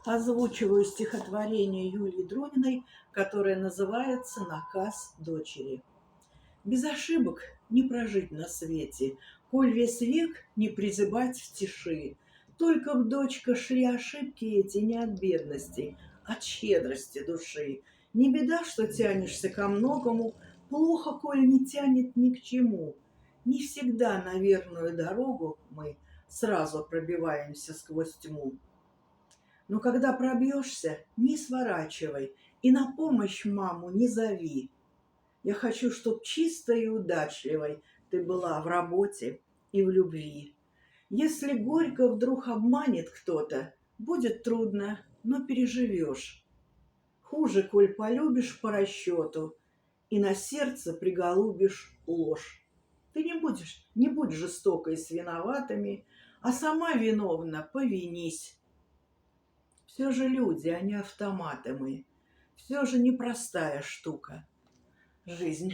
Озвучиваю стихотворение Юлии Друниной, которое называется «Наказ дочери». Без ошибок не прожить на свете, коль весь век не призябать в тиши. Только б, дочка, шли ошибки эти не от бедности, от щедрости души. Не беда, что тянешься ко многому, плохо, коль не тянет ни к чему. Не всегда на верную дорогу мы сразу пробиваемся сквозь тьму. Но когда пробьешься, не сворачивай и на помощь маму не зови. Я хочу, чтоб чистой и удачливой ты была в работе и в любви. Если горько вдруг обманет кто-то, будет трудно, но переживешь. Хуже, коль полюбишь по расчету и на сердце приголубишь ложь. Ты не будь жестокой с виноватыми, а сама виновна повинись. Все же люди, а не автоматы мы. Все же непростая штука жизнь.